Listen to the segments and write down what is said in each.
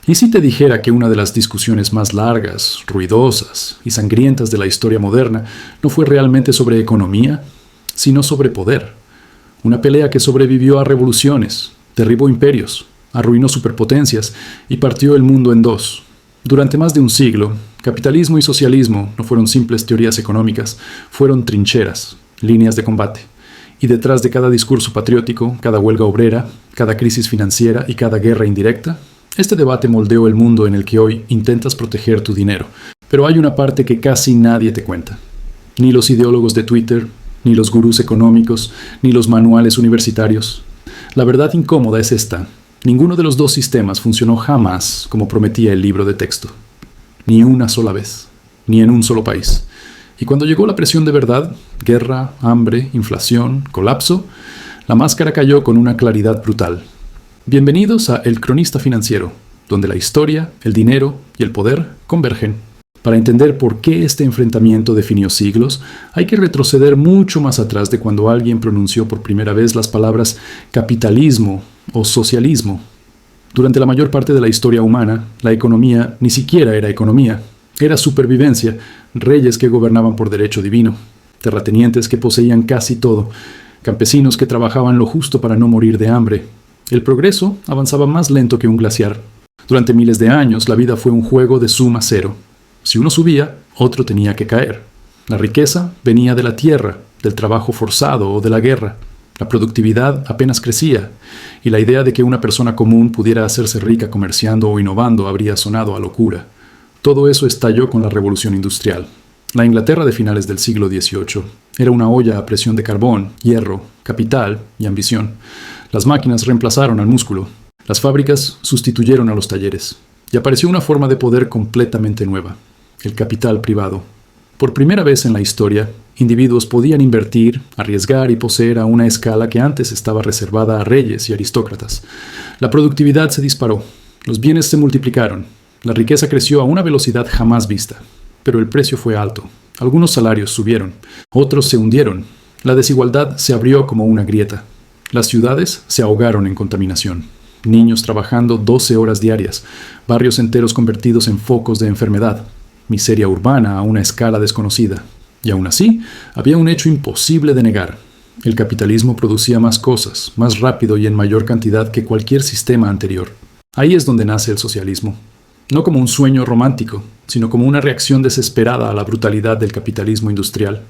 ¿Y si te dijera que una de las discusiones más largas, ruidosas y sangrientas de la historia moderna no fue realmente sobre economía, sino sobre poder? Una pelea que sobrevivió a revoluciones, derribó imperios, arruinó superpotencias y partió el mundo en dos. Durante más de un siglo, capitalismo y socialismo no fueron simples teorías económicas, fueron trincheras, líneas de combate. Y detrás de cada discurso patriótico, cada huelga obrera, cada crisis financiera y cada guerra indirecta, este debate moldeó el mundo en el que hoy intentas proteger tu dinero. Pero hay una parte que casi nadie te cuenta. Ni los ideólogos de Twitter, ni los gurús económicos, ni los manuales universitarios. La verdad incómoda es esta. Ninguno de los dos sistemas funcionó jamás como prometía el libro de texto. Ni una sola vez. Ni en un solo país. Y cuando llegó la presión de verdad, guerra, hambre, inflación, colapso, la máscara cayó con una claridad brutal. Bienvenidos a El Cronista Financiero, donde la historia, el dinero y el poder convergen. Para entender por qué este enfrentamiento definió siglos, hay que retroceder mucho más atrás de cuando alguien pronunció por primera vez las palabras capitalismo o socialismo. Durante la mayor parte de la historia humana, la economía ni siquiera era economía, era supervivencia, reyes que gobernaban por derecho divino, terratenientes que poseían casi todo, campesinos que trabajaban lo justo para no morir de hambre. El progreso avanzaba más lento que un glaciar. Durante miles de años, la vida fue un juego de suma cero. Si uno subía, otro tenía que caer. La riqueza venía de la tierra, del trabajo forzado o de la guerra. La productividad apenas crecía, y la idea de que una persona común pudiera hacerse rica comerciando o innovando habría sonado a locura. Todo eso estalló con la Revolución Industrial. La Inglaterra de finales del siglo XVIII era una olla a presión de carbón, hierro, capital y ambición. Las máquinas reemplazaron al músculo. Las fábricas sustituyeron a los talleres. Y apareció una forma de poder completamente nueva: el capital privado. Por primera vez en la historia, individuos podían invertir, arriesgar y poseer a una escala que antes estaba reservada a reyes y aristócratas. La productividad se disparó. Los bienes se multiplicaron. La riqueza creció a una velocidad jamás vista. Pero el precio fue alto. Algunos salarios subieron. Otros se hundieron. La desigualdad se abrió como una grieta. Las ciudades se ahogaron en contaminación. Niños trabajando 12 horas diarias. Barrios enteros convertidos en focos de enfermedad. Miseria urbana a una escala desconocida. Y aún así, había un hecho imposible de negar. El capitalismo producía más cosas, más rápido y en mayor cantidad que cualquier sistema anterior. Ahí es donde nace el socialismo. No como un sueño romántico, sino como una reacción desesperada a la brutalidad del capitalismo industrial.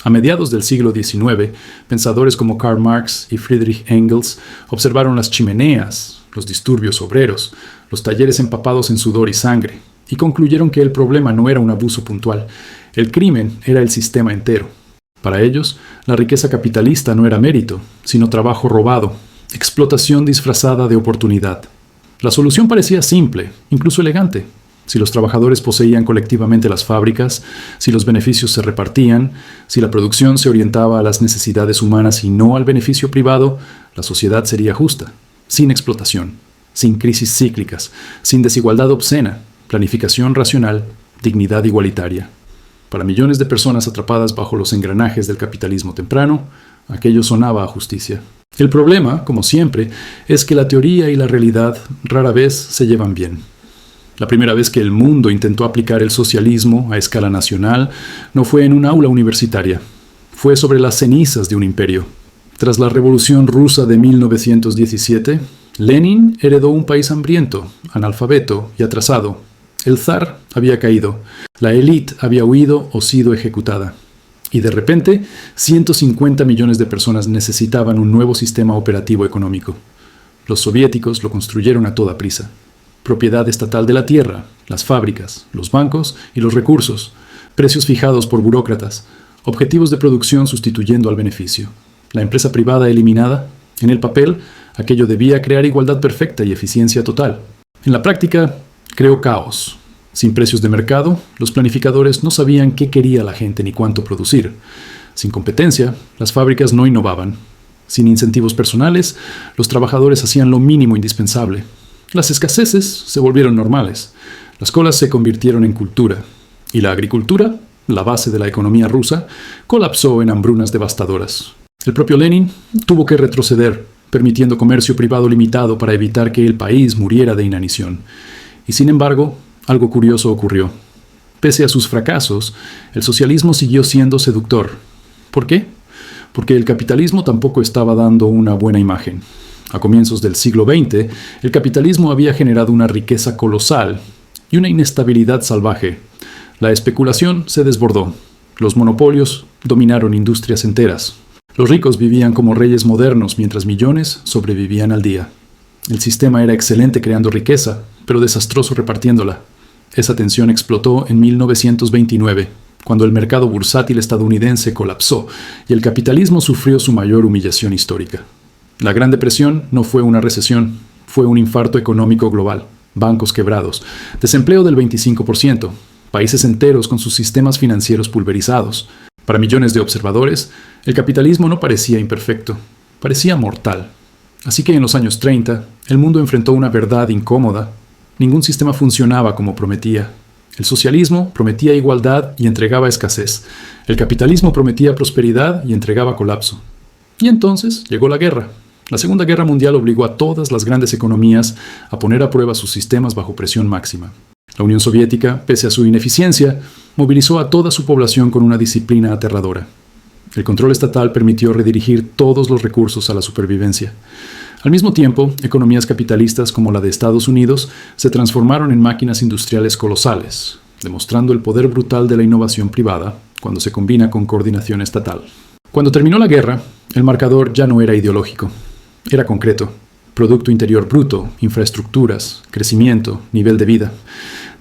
A mediados del siglo XIX, pensadores como Karl Marx y Friedrich Engels observaron las chimeneas, los disturbios obreros, los talleres empapados en sudor y sangre, y concluyeron que el problema no era un abuso puntual, el crimen era el sistema entero. Para ellos, la riqueza capitalista no era mérito, sino trabajo robado, explotación disfrazada de oportunidad. La solución parecía simple, incluso elegante. Si los trabajadores poseían colectivamente las fábricas, si los beneficios se repartían, si la producción se orientaba a las necesidades humanas y no al beneficio privado, la sociedad sería justa, sin explotación, sin crisis cíclicas, sin desigualdad obscena, planificación racional, dignidad igualitaria. Para millones de personas atrapadas bajo los engranajes del capitalismo temprano, aquello sonaba a justicia. El problema, como siempre, es que la teoría y la realidad rara vez se llevan bien. La primera vez que el mundo intentó aplicar el socialismo a escala nacional no fue en un aula universitaria. Fue sobre las cenizas de un imperio. Tras la Revolución Rusa de 1917, Lenin heredó un país hambriento, analfabeto y atrasado. El zar había caído. La élite había huido o sido ejecutada. Y de repente, 150 millones de personas necesitaban un nuevo sistema operativo económico. Los soviéticos lo construyeron a toda prisa. Propiedad estatal de la tierra, las fábricas, los bancos y los recursos, precios fijados por burócratas, objetivos de producción sustituyendo al beneficio. La empresa privada eliminada. En el papel, aquello debía crear igualdad perfecta y eficiencia total. En la práctica, creó caos. Sin precios de mercado, los planificadores no sabían qué quería la gente ni cuánto producir. Sin competencia, las fábricas no innovaban. Sin incentivos personales, los trabajadores hacían lo mínimo indispensable. Las escaseces se volvieron normales. Las colas se convirtieron en cultura. Y la agricultura, la base de la economía rusa, colapsó en hambrunas devastadoras. El propio Lenin tuvo que retroceder, permitiendo comercio privado limitado para evitar que el país muriera de inanición. Y sin embargo, algo curioso ocurrió. Pese a sus fracasos, el socialismo siguió siendo seductor. ¿Por qué? Porque el capitalismo tampoco estaba dando una buena imagen. A comienzos del siglo XX, el capitalismo había generado una riqueza colosal y una inestabilidad salvaje. La especulación se desbordó. Los monopolios dominaron industrias enteras. Los ricos vivían como reyes modernos mientras millones sobrevivían al día. El sistema era excelente creando riqueza, pero desastroso repartiéndola. Esa tensión explotó en 1929, cuando el mercado bursátil estadounidense colapsó y el capitalismo sufrió su mayor humillación histórica. La Gran Depresión no fue una recesión, fue un infarto económico global, bancos quebrados, desempleo del 25%, países enteros con sus sistemas financieros pulverizados. Para millones de observadores, el capitalismo no parecía imperfecto, parecía mortal. Así que en los años 30, el mundo enfrentó una verdad incómoda. Ningún sistema funcionaba como prometía. El socialismo prometía igualdad y entregaba escasez. El capitalismo prometía prosperidad y entregaba colapso. Y entonces llegó la guerra. La Segunda Guerra Mundial obligó a todas las grandes economías a poner a prueba sus sistemas bajo presión máxima. La Unión Soviética, pese a su ineficiencia, movilizó a toda su población con una disciplina aterradora. El control estatal permitió redirigir todos los recursos a la supervivencia. Al mismo tiempo, economías capitalistas como la de Estados Unidos se transformaron en máquinas industriales colosales, demostrando el poder brutal de la innovación privada cuando se combina con coordinación estatal. Cuando terminó la guerra, el marcador ya no era ideológico, era concreto. Producto Interior Bruto, infraestructuras, crecimiento, nivel de vida.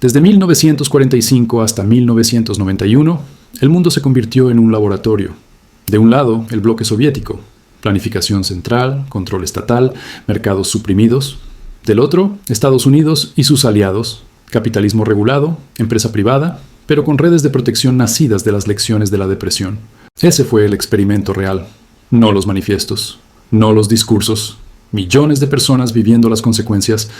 Desde 1945 hasta 1991, el mundo se convirtió en un laboratorio. De un lado, el bloque soviético, planificación central, control estatal, mercados suprimidos. Del otro, Estados Unidos y sus aliados, capitalismo regulado, empresa privada, pero con redes de protección nacidas de las lecciones de la depresión. Ese fue el experimento real, no los manifiestos, no los discursos. Millones de personas viviendo las consecuencias.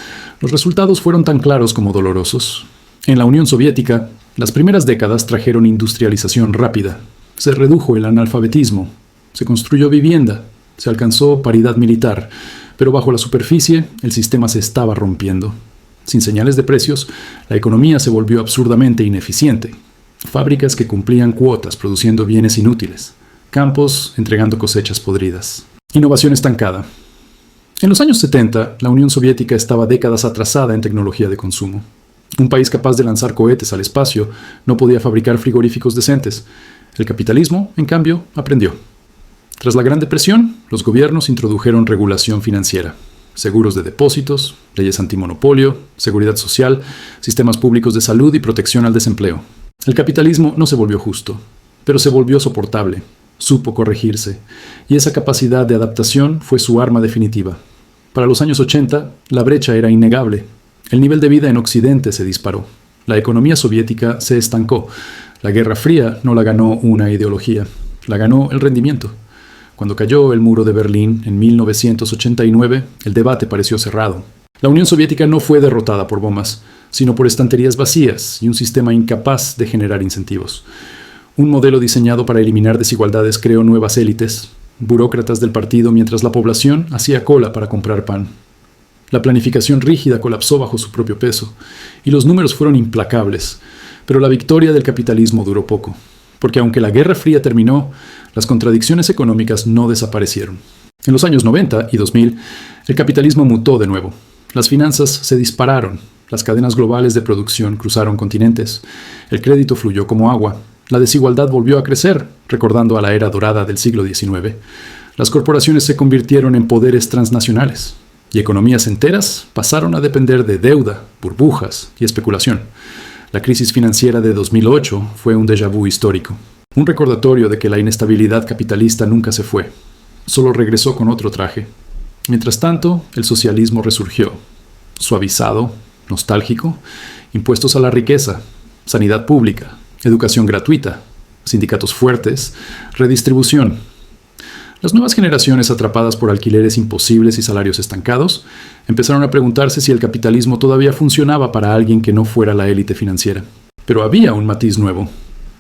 Los resultados fueron tan claros como dolorosos. En la Unión Soviética, las primeras décadas trajeron industrialización rápida. Se redujo el analfabetismo. Se construyó vivienda. Se alcanzó paridad militar. Pero bajo la superficie, el sistema se estaba rompiendo. Sin señales de precios, la economía se volvió absurdamente ineficiente. Fábricas que cumplían cuotas produciendo bienes inútiles. Campos entregando cosechas podridas. Innovación estancada. En los años 70, la Unión Soviética estaba décadas atrasada en tecnología de consumo. Un país capaz de lanzar cohetes al espacio no podía fabricar frigoríficos decentes. El capitalismo, en cambio, aprendió. Tras la Gran Depresión, los gobiernos introdujeron regulación financiera, seguros de depósitos, leyes antimonopolio, seguridad social, sistemas públicos de salud y protección al desempleo. El capitalismo no se volvió justo, pero se volvió soportable. Supo corregirse, y esa capacidad de adaptación fue su arma definitiva. Para los años 80, la brecha era innegable. El nivel de vida en Occidente se disparó. La economía soviética se estancó. La Guerra Fría no la ganó una ideología, la ganó el rendimiento. Cuando cayó el muro de Berlín en 1989, el debate pareció cerrado. La Unión Soviética no fue derrotada por bombas, sino por estanterías vacías y un sistema incapaz de generar incentivos. Un modelo diseñado para eliminar desigualdades creó nuevas élites, burócratas del partido mientras la población hacía cola para comprar pan. La planificación rígida colapsó bajo su propio peso, y los números fueron implacables, pero la victoria del capitalismo duró poco, porque aunque la Guerra Fría terminó, las contradicciones económicas no desaparecieron. En los años 90 y 2000, el capitalismo mutó de nuevo. Las finanzas se dispararon, las cadenas globales de producción cruzaron continentes, el crédito fluyó como agua. La desigualdad volvió a crecer, recordando a la era dorada del siglo XIX. Las corporaciones se convirtieron en poderes transnacionales, y economías enteras pasaron a depender de deuda, burbujas y especulación. La crisis financiera de 2008 fue un déjà vu histórico, un recordatorio de que la inestabilidad capitalista nunca se fue, solo regresó con otro traje. Mientras tanto, el socialismo resurgió, suavizado, nostálgico, impuestos a la riqueza, sanidad pública, educación gratuita, sindicatos fuertes, redistribución. Las nuevas generaciones atrapadas por alquileres imposibles y salarios estancados empezaron a preguntarse si el capitalismo todavía funcionaba para alguien que no fuera la élite financiera. Pero había un matiz nuevo.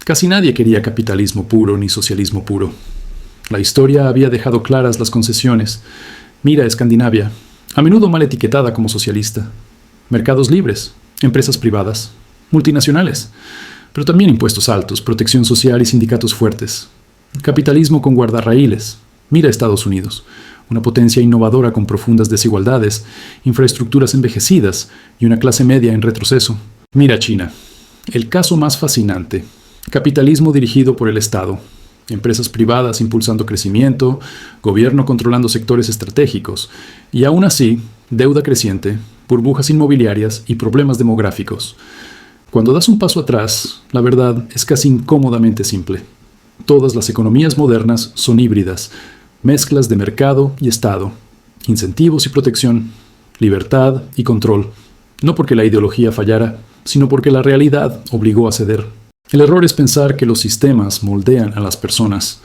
Casi nadie quería capitalismo puro ni socialismo puro. La historia había dejado claras las concesiones. Mira Escandinavia, a menudo mal etiquetada como socialista. Mercados libres, empresas privadas, multinacionales, pero también impuestos altos, protección social y sindicatos fuertes. Capitalismo con guardarraíles. Mira Estados Unidos, una potencia innovadora con profundas desigualdades, infraestructuras envejecidas y una clase media en retroceso. Mira China, el caso más fascinante. Capitalismo dirigido por el Estado, empresas privadas impulsando crecimiento, gobierno controlando sectores estratégicos, y aún así, deuda creciente, burbujas inmobiliarias y problemas demográficos. Cuando das un paso atrás, la verdad es casi incómodamente simple. Todas las economías modernas son híbridas, mezclas de mercado y Estado, incentivos y protección, libertad y control. No porque la ideología fallara, sino porque la realidad obligó a ceder. El error es pensar que los sistemas moldean a las personas.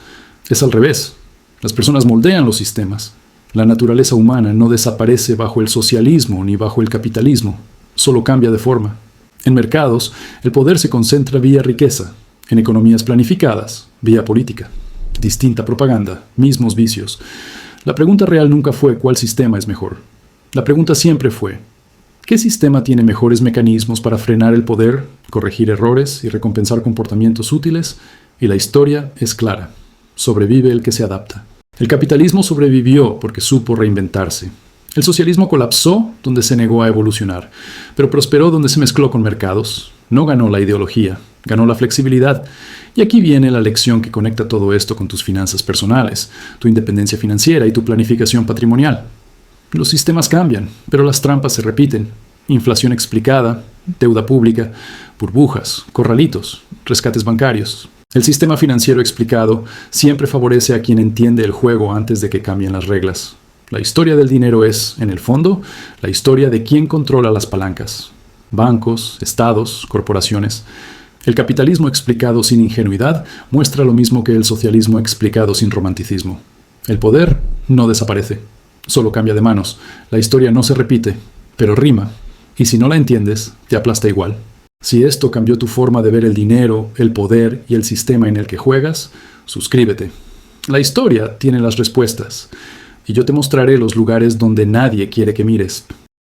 Es al revés. Las personas moldean los sistemas. La naturaleza humana no desaparece bajo el socialismo ni bajo el capitalismo, solo cambia de forma. En mercados, el poder se concentra vía riqueza. En economías planificadas, vía política. Distinta propaganda, mismos vicios. La pregunta real nunca fue cuál sistema es mejor. La pregunta siempre fue, ¿qué sistema tiene mejores mecanismos para frenar el poder, corregir errores y recompensar comportamientos útiles? Y la historia es clara. Sobrevive el que se adapta. El capitalismo sobrevivió porque supo reinventarse. El socialismo colapsó donde se negó a evolucionar, pero prosperó donde se mezcló con mercados. No ganó la ideología, ganó la flexibilidad. Y aquí viene la lección que conecta todo esto con tus finanzas personales, tu independencia financiera y tu planificación patrimonial. Los sistemas cambian, pero las trampas se repiten. Inflación explicada, deuda pública, burbujas, corralitos, rescates bancarios. El sistema financiero explicado siempre favorece a quien entiende el juego antes de que cambien las reglas. La historia del dinero es, en el fondo, la historia de quién controla las palancas. Bancos, estados, corporaciones. El capitalismo explicado sin ingenuidad muestra lo mismo que el socialismo explicado sin romanticismo. El poder no desaparece, solo cambia de manos. La historia no se repite, pero rima. Y si no la entiendes, te aplasta igual. Si esto cambió tu forma de ver el dinero, el poder y el sistema en el que juegas, suscríbete. La historia tiene las respuestas. Y yo te mostraré los lugares donde nadie quiere que mires.